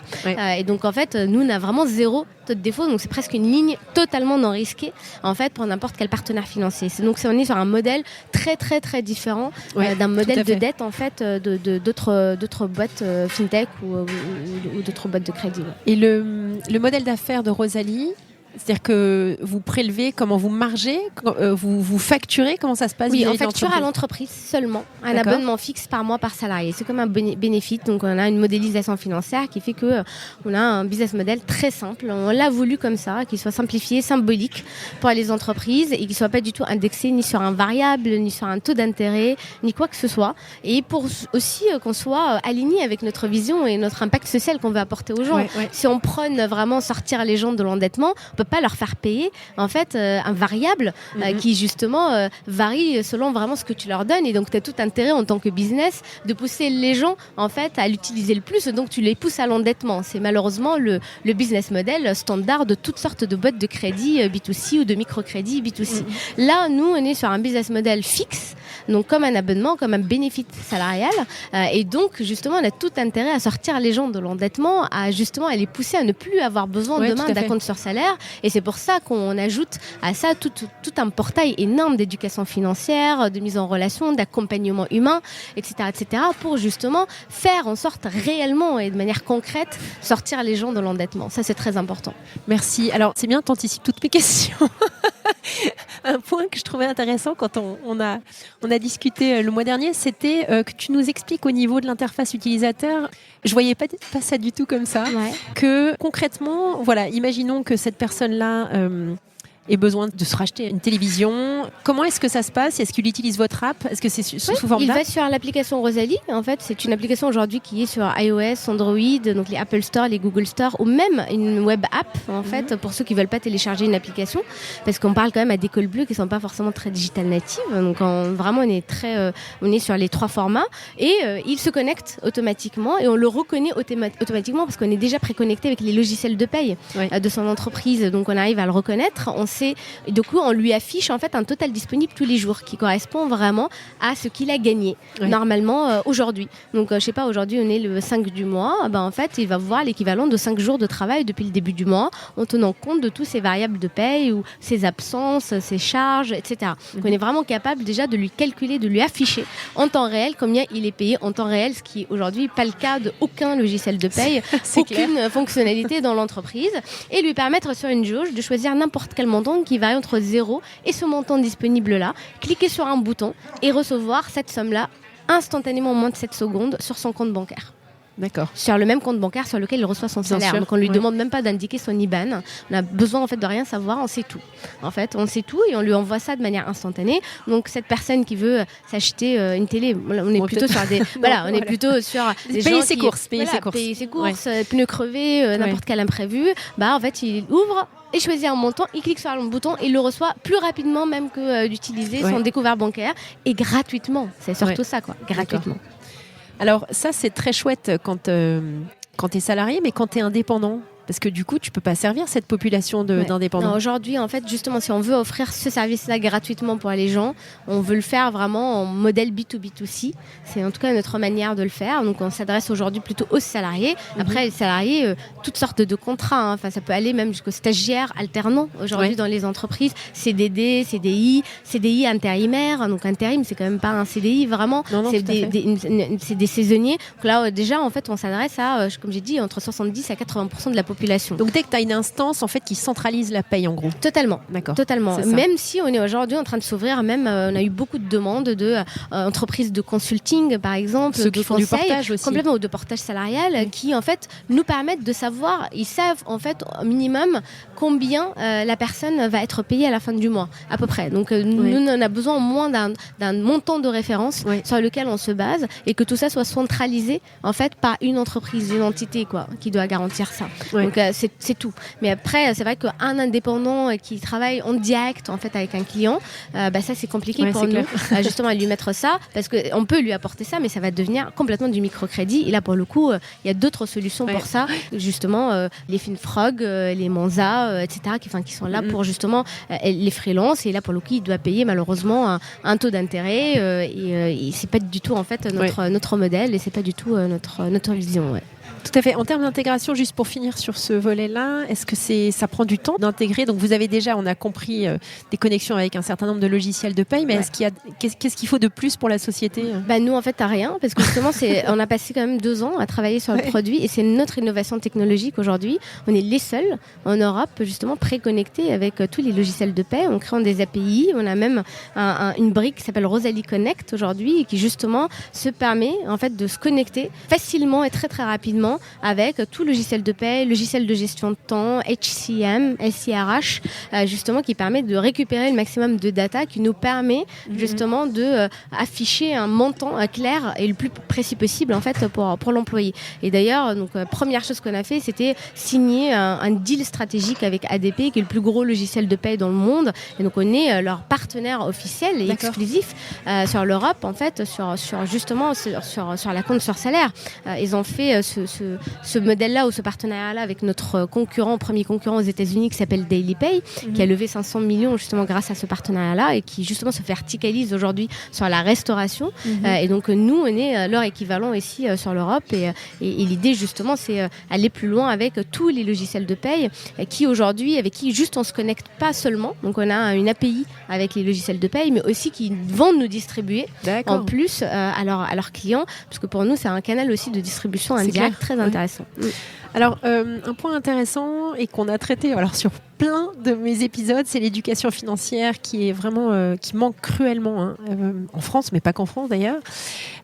Et donc en fait, nous on a vraiment zéro taux de défaut, donc c'est presque une ligne totalement non risquée en fait pour n'importe quel partenaire financier. Donc on est sur un modèle très très très différent d'un modèle de dette en fait d'autres boîtes fintech ou d'autres boîtes de crédit. Et le modèle d'affaires de Rosalie, c'est-à-dire que vous prélevez, comment vous margez, vous facturez, comment ça se passe? Oui, on facture à l'entreprise seulement un abonnement fixe par mois par salarié. C'est comme un bénéfice, donc on a une modélisation financière qui fait que on a un business model très simple. On l'a voulu comme ça, qu'il soit simplifié, symbolique pour les entreprises et qu'il soit pas du tout indexé ni sur un variable, ni sur un taux d'intérêt, ni quoi que ce soit. Et pour aussi qu'on soit aligné avec notre vision et notre impact social qu'on veut apporter aux gens. Si on prône vraiment sortir les gens de l'endettement, on peut pas leur faire payer en fait un variable qui justement varie selon vraiment ce que tu leur donnes, et donc tu as tout intérêt en tant que business de pousser les gens en fait à l'utiliser le plus, donc tu les pousses à l'endettement. C'est malheureusement le business model standard de toutes sortes de boîtes de crédit B2C ou de microcrédit B2C. Là nous on est sur un business model fixe, donc comme un abonnement, comme un bénéfice salarial, et donc justement on a tout intérêt à sortir les gens de l'endettement, à justement les pousser à ne plus avoir besoin demain d'un compte sur salaire. Et c'est pour ça qu'on ajoute à ça tout un portail énorme d'éducation financière, de mise en relation, d'accompagnement humain, etc., pour justement faire en sorte réellement et de manière concrète sortir les gens de l'endettement. Ça, c'est très important. Merci. Alors, c'est bien, t'anticipes toutes mes questions. Un point que je trouvais intéressant quand on a discuté le mois dernier, c'était que tu nous expliques au niveau de l'interface utilisateur. Je voyais pas ça du tout comme ça. Que concrètement, voilà, imaginons que cette personne-là ait besoin de se racheter une télévision. Comment est-ce que ça se passe? Est-ce qu'il utilise votre app? Est-ce que c'est sous forme d'app? Il va sur l'application Rosalie. En fait, c'est une application aujourd'hui qui est sur iOS, Android, donc les Apple Store, les Google Store, ou même une web app, en fait, pour ceux qui veulent pas télécharger une application. Parce qu'on parle quand même à des cols bleus qui sont pas forcément très digital natives. Donc, vraiment, on est sur les trois formats. Et il se connecte automatiquement et on le reconnaît automatiquement parce qu'on est déjà préconnecté avec les logiciels de paye de son entreprise. Donc, on arrive à le reconnaître. Et du coup, on lui affiche en fait un total disponible tous les jours qui correspond vraiment à ce qu'il a gagné normalement aujourd'hui. Donc, je sais pas, aujourd'hui on est le 5 du mois. En fait, il va voir l'équivalent de 5 jours de travail depuis le début du mois en tenant compte de tous ses variables de paye ou ses absences, ses charges, etc. Donc, on est vraiment capable déjà de lui calculer, de lui afficher en temps réel combien il est payé en temps réel, ce qui est aujourd'hui pas le cas de aucun logiciel de paye, aucune fonctionnalité dans l'entreprise, et lui permettre sur une jauge de choisir n'importe quel montant qui varie entre 0 et ce montant disponible là, cliquer sur un bouton et recevoir cette somme là instantanément en moins de 7 secondes sur son compte bancaire. D'accord. Sur le même compte bancaire sur lequel il reçoit son salaire. Donc on lui demande même pas d'indiquer son IBAN. On a besoin en fait de rien savoir, on sait tout. En fait, on sait tout et on lui envoie ça de manière instantanée. Donc cette personne qui veut s'acheter une télé, on est plutôt sur des on est plutôt sur des gens qui payer ses courses, pneus crevés, n'importe quel imprévu. En fait, il ouvre et choisit un montant, il clique sur un bouton et il le reçoit plus rapidement même que d'utiliser son découvert bancaire, et gratuitement. C'est surtout ça, gratuitement. Alors ça, c'est très chouette quand tu es salarié, mais quand tu es indépendant, parce que du coup, tu peux pas servir cette population d'indépendants. Aujourd'hui, en fait, justement, si on veut offrir ce service-là gratuitement pour les gens, on veut le faire vraiment en modèle B2B2C. C'est en tout cas notre manière de le faire. Donc, on s'adresse aujourd'hui plutôt aux salariés. Après, les salariés, toutes sortes de contrats. Enfin, ça peut aller même jusqu'aux stagiaires alternants aujourd'hui dans les entreprises. CDD, CDI intérimaire. Donc, intérim, c'est quand même pas un CDI vraiment. Non, c'est des saisonniers. Donc là, déjà, en fait, on s'adresse à, comme j'ai dit, entre 70 à 80% de la population population. Donc dès que tu as une instance en fait qui centralise la paye en gros. Totalement. D'accord. Totalement. Même si on est aujourd'hui en train de s'ouvrir, même on a eu beaucoup de demandes de entreprises de consulting par exemple, ceux qui font du portage aussi. Complètement, ou de portage salarial, qui en fait nous permettent de savoir, ils savent en fait au minimum combien la personne va être payée à la fin du mois, à peu près. Donc nous on a besoin au moins d'un montant de référence sur lequel on se base et que tout ça soit centralisé en fait par une entreprise, une entité qui doit garantir ça. Donc c'est tout. Mais après c'est vrai qu'un indépendant qui travaille en direct en fait avec un client, ça c'est compliqué pour nous justement à lui mettre ça, parce qu'on peut lui apporter ça, mais ça va devenir complètement du microcrédit. Et là pour le coup il y a d'autres solutions pour ça, justement les Finfrog, les Monza, etc. qui sont là pour justement les freelances. Et là pour le coup il doit payer malheureusement un taux d'intérêt et c'est pas du tout en fait notre modèle, et c'est pas du tout notre vision. Tout à fait. En termes d'intégration, juste pour finir sur ce volet-là, est-ce que ça prend du temps d'intégrer? Donc vous avez déjà, on a compris, des connexions avec un certain nombre de logiciels de paye, mais qu'est-ce qu'il faut de plus pour la société? Nous, en fait, t'as rien, parce que justement, on a passé quand même 2 ans à travailler sur le produit, et c'est notre innovation technologique aujourd'hui. On est les seuls en Europe, justement, préconnectés avec tous les logiciels de paye, en créant des API. On a même une brique qui s'appelle Rosalie Connect aujourd'hui, et qui justement se permet en fait de se connecter facilement et très très rapidement avec tout logiciel de paie, logiciel de gestion de temps, HCM, SIRH, justement qui permet de récupérer le maximum de data, qui nous permet justement de afficher un montant clair et le plus précis possible en fait pour l'employé. Et d'ailleurs, donc première chose qu'on a fait, c'était signer un deal stratégique avec ADP, qui est le plus gros logiciel de paie dans le monde. Et donc on est leur partenaire officiel et exclusif sur l'Europe en fait, sur la compte sur salaire. Ils ont fait ce modèle-là ou ce partenariat-là avec notre premier concurrent aux États-Unis qui s'appelle DailyPay, qui a levé 500 millions justement grâce à ce partenariat-là et qui justement se verticalise aujourd'hui sur la restauration. Et donc nous, on est leur équivalent ici sur l'Europe et l'idée justement c'est aller plus loin avec tous les logiciels de paye avec qui juste on se connecte pas seulement. Donc on a une API avec les logiciels de paye, mais aussi qui vont nous distribuer en plus à leurs clients, parce que pour nous c'est un canal aussi de distribution indirecte très intéressant. Alors, un point intéressant et qu'on a traité sur plein de mes épisodes, c'est l'éducation financière qui est vraiment qui manque cruellement en France, mais pas qu'en France d'ailleurs.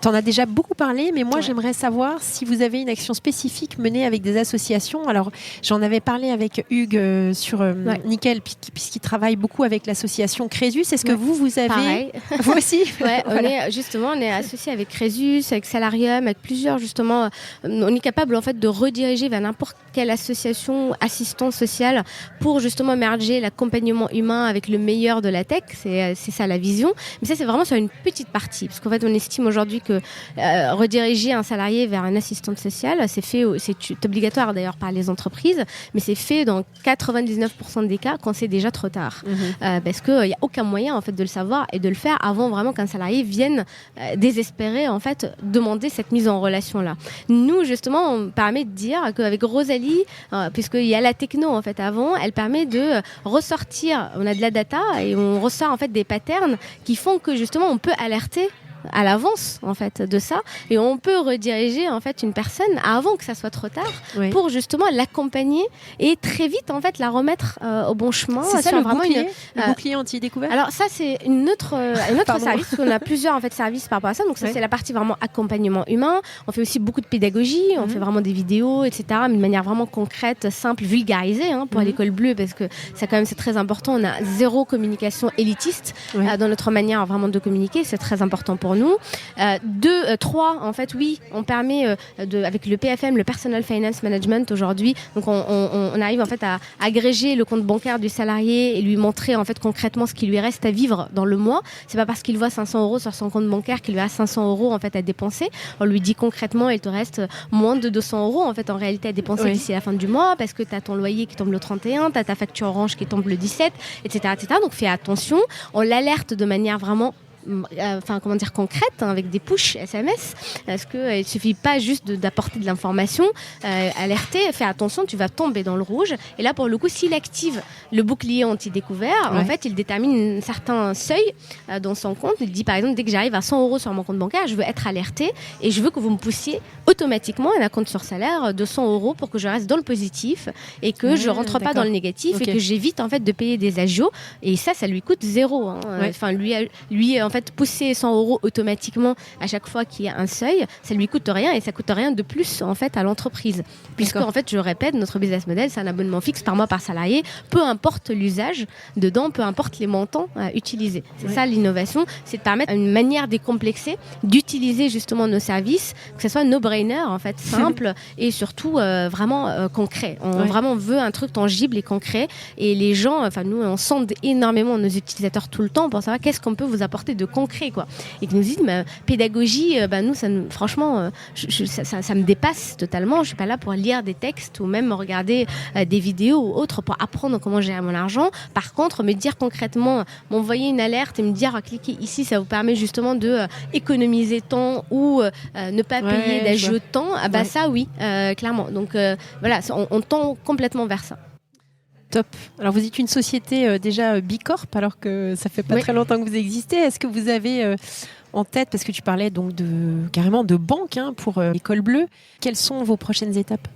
Tu en as déjà beaucoup parlé, mais moi j'aimerais savoir si vous avez une action spécifique menée avec des associations. Alors, j'en avais parlé avec Hugues sur Nickel, puisqu'il travaille beaucoup avec l'association Crésus. Est-ce que vous avez... Pareil. Vous aussi On est associé avec Crésus, avec Salarium, avec plusieurs justement. On est capable en fait de rediriger vers n'importe quelle association, assistance sociale pour justement merger l'accompagnement humain avec le meilleur de la tech. C'est ça la vision. Mais ça, c'est vraiment sur une petite partie. Parce qu'en fait, on estime aujourd'hui que rediriger un salarié vers une assistante sociale, c'est obligatoire d'ailleurs par les entreprises, mais c'est fait dans 99% des cas quand c'est déjà trop tard. Parce qu'il n'y a aucun moyen en fait de le savoir et de le faire avant vraiment qu'un salarié vienne désespéré en fait demander cette mise en relation-là. Nous, justement, on permet de dire qu'avec Rosalie, puisqu'il y a la techno en fait avant, elle permet de ressortir, on a de la data et on ressort en fait des patterns qui font que justement on peut alerter à l'avance en fait de ça, et on peut rediriger en fait une personne avant que ça soit trop tard pour justement l'accompagner et très vite en fait la remettre au bon chemin. C'est ça le bouclier, le bouclier anti-découvert. Alors ça c'est un autre service, parce qu'on a plusieurs en fait services par rapport à ça. Donc ça c'est la partie vraiment accompagnement humain. On fait aussi beaucoup de pédagogie, on fait vraiment des vidéos, etc. Mais de manière vraiment concrète, simple, vulgarisée pour l'école bleue, parce que ça quand même c'est très important. On a zéro communication élitiste dans notre manière vraiment de communiquer. C'est très important pour nous. 3, en fait, on permet avec le PFM, le Personal Finance Management aujourd'hui, donc on arrive en fait à agréger le compte bancaire du salarié et lui montrer en fait concrètement ce qui lui reste à vivre dans le mois. C'est pas parce qu'il voit 500 € sur son compte bancaire qu'il lui a 500 € en fait à dépenser. On lui dit concrètement, il te reste moins de 200 € en fait en réalité à dépenser d'ici la fin du mois, parce que tu as ton loyer qui tombe le 31, tu as ta facture Orange qui tombe le 17, etc., etc. Donc fais attention, on l'alerte de manière vraiment concrètes, avec des push SMS, parce qu'il ne suffit pas juste d'apporter de l'information, alerter, fais attention, tu vas tomber dans le rouge. Et là, pour le coup, s'il active le bouclier anti-découvert, en fait, il détermine un certain seuil dans son compte. Il dit, par exemple, dès que j'arrive à 100 € sur mon compte bancaire, je veux être alerté et je veux que vous me poussiez automatiquement un compte sur salaire de 100 € pour que je reste dans le positif et que je rentre pas dans le négatif et que j'évite en fait de payer des agios. Et ça lui coûte 0. Enfin, lui en fait, pousser 100 € automatiquement à chaque fois qu'il y a un seuil, ça lui coûte rien et ça coûte rien de plus en fait à l'entreprise. Puisque en fait, je répète, notre business model, c'est un abonnement fixe par mois par salarié, peu importe l'usage dedans, peu importe les montants utilisés. C'est ça l'innovation, c'est de permettre une manière décomplexée d'utiliser justement nos services, que ce soit no-brainer en fait, simple et surtout vraiment concret. On vraiment veut un truc tangible et concret. Et les gens, enfin nous, on sonde énormément nos utilisateurs tout le temps pour savoir qu'est-ce qu'on peut vous apporter de concret, quoi. Et qui nous disent, pédagogie, nous, franchement, ça me dépasse totalement. Je suis pas là pour lire des textes ou même regarder des vidéos ou autres pour apprendre comment gérer mon argent. Par contre, me dire concrètement, m'envoyer une alerte et me dire, cliquez ici, ça vous permet justement de économiser temps ou ne pas payer d'agio de temps. Ça, oui, clairement. Donc voilà, on tend complètement vers ça. Top. Alors vous êtes une société déjà Bicorp, alors que ça fait pas très longtemps que vous existez. Est-ce que vous avez en tête, parce que tu parlais donc carrément de banque pour l'école bleue, quelles sont vos prochaines étapes ?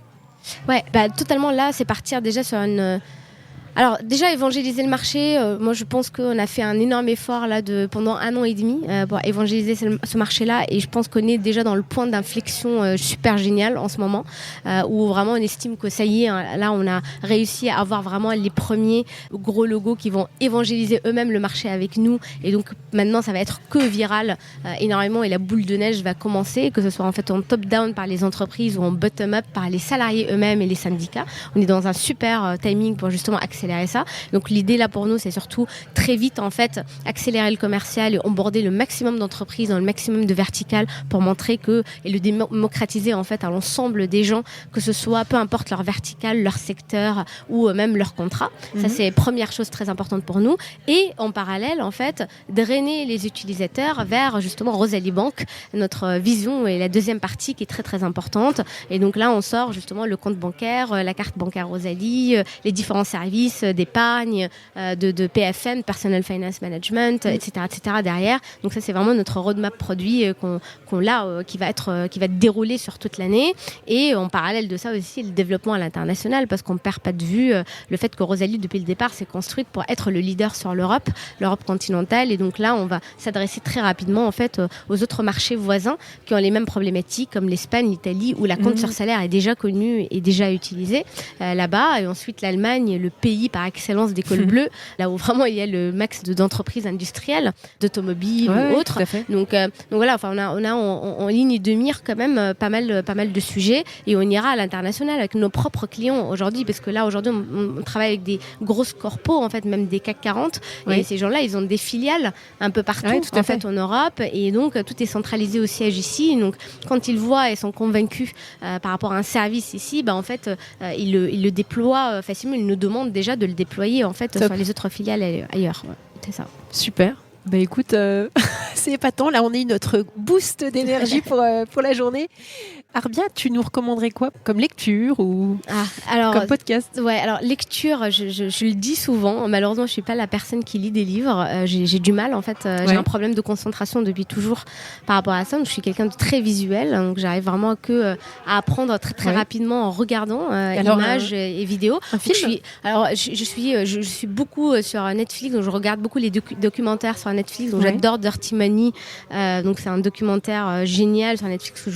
Ouais, totalement là, c'est partir déjà sur une... Alors déjà évangéliser le marché, moi je pense qu'on a fait un énorme effort là pendant 1 an et demi pour évangéliser ce marché-là, et je pense qu'on est déjà dans le point d'inflexion super génial en ce moment où vraiment on estime que ça y est, là on a réussi à avoir vraiment les premiers gros logos qui vont évangéliser eux-mêmes le marché avec nous, et donc maintenant ça va être que viral énormément et la boule de neige va commencer, que ce soit en fait en top-down par les entreprises ou en bottom-up par les salariés eux-mêmes et les syndicats. On est dans un super timing pour justement accélérer ça. Donc l'idée là pour nous, c'est surtout très vite en fait accélérer le commercial et onboarder le maximum d'entreprises dans le maximum de verticales pour montrer et le démocratiser en fait à l'ensemble des gens, que ce soit peu importe leur verticale, leur secteur ou même leur contrat. Ça c'est première chose très importante pour nous. Et en parallèle en fait drainer les utilisateurs vers justement Rosalie Bank, notre vision et la deuxième partie qui est très très importante. Et donc là on sort justement le compte bancaire, la carte bancaire Rosalie, les différents services d'épargne, de PFM, Personal Finance Management, etc. derrière. Donc ça, c'est vraiment notre roadmap produit qui va être déroulé sur toute l'année. Et en parallèle de ça aussi, le développement à l'international, parce qu'on ne perd pas de vue le fait que Rosalie, depuis le départ, s'est construite pour être le leader sur l'Europe continentale. Et donc là, on va s'adresser très rapidement en fait aux autres marchés voisins qui ont les mêmes problématiques, comme l'Espagne, l'Italie, où la compte sur salaire est déjà connue et déjà utilisée là-bas. Et ensuite, l'Allemagne, le pays par excellence d'école bleue, là où vraiment il y a le max d'entreprises industrielles, d'automobiles ou autres. Donc voilà, enfin on a en ligne de mire quand même pas mal de sujets, et on ira à l'international avec nos propres clients aujourd'hui, parce que là aujourd'hui on travaille avec des grosses corpos en fait, même des CAC 40, et ces gens-là ils ont des filiales un peu partout en fait en Europe, et donc tout est centralisé au siège ici. Donc quand ils voient et sont convaincus par rapport à un service ici, en fait ils le déploient facilement. Ils nous demandent déjà de le déployer en fait sur les autres filiales ailleurs. C'est ça. Super. Écoute, c'est épatant. Là, on est notre boost d'énergie pour la journée. Arbia, tu nous recommanderais quoi comme lecture ou comme podcast ? Ouais, alors lecture, je le dis souvent. Malheureusement, je suis pas la personne qui lit des livres. J'ai du mal en fait. J'ai un problème de concentration depuis toujours par rapport à ça. Donc, je suis quelqu'un de très visuel. Donc, j'arrive vraiment à apprendre très très rapidement en regardant images et vidéos. Un film ? Je suis beaucoup sur Netflix. Donc, je regarde beaucoup les documentaires sur Netflix. Donc, j'adore Dirty Money. Donc, c'est un documentaire génial sur Netflix que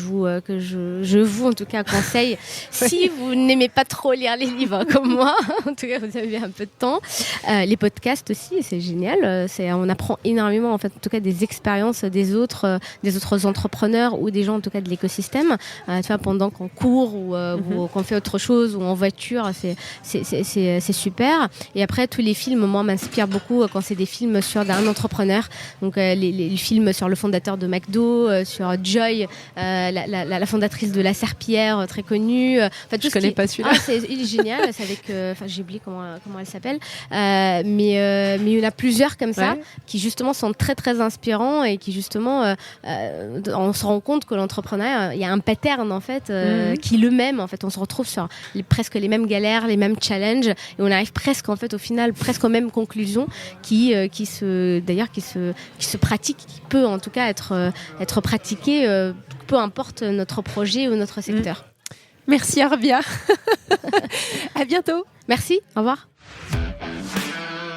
je vous en tout cas conseille si vous n'aimez pas trop lire les livres comme moi. En tout cas, vous avez un peu de temps. Les podcasts aussi, c'est génial. On apprend énormément en fait, en tout cas des expériences des autres entrepreneurs ou des gens en tout cas de l'écosystème. Pendant qu'on court ou qu'on fait autre chose ou en voiture, c'est super. Et après tous les films, moi m'inspirent beaucoup quand c'est des films sur un entrepreneur d'entrepreneurs. Donc les films sur le fondateur de McDo, sur Joy, la fondatrice de La Serpillière, très connue. Je connais pas celui-là. Il est génial. C'est avec, j'ai oublié comment elle s'appelle. Mais il y en a plusieurs comme ça qui justement sont très très inspirants et qui justement on se rend compte que l'entrepreneuriat, il y a un pattern en fait qui est le même. En fait, on se retrouve sur presque les mêmes galères, les mêmes challenges, et on arrive presque en fait au final presque aux mêmes conclusions qui se pratiquent, qui peut en tout cas être pratiquées, peu importe notre projet ou notre secteur. Merci Arbia. À bientôt. Merci, au revoir.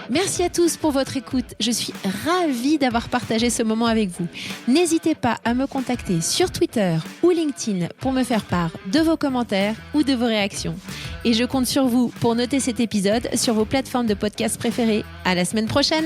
Merci à tous pour votre écoute. Je suis ravie d'avoir partagé ce moment avec vous. N'hésitez pas à me contacter sur Twitter ou LinkedIn pour me faire part de vos commentaires ou de vos réactions. Et je compte sur vous pour noter cet épisode sur vos plateformes de podcast préférées. À la semaine prochaine.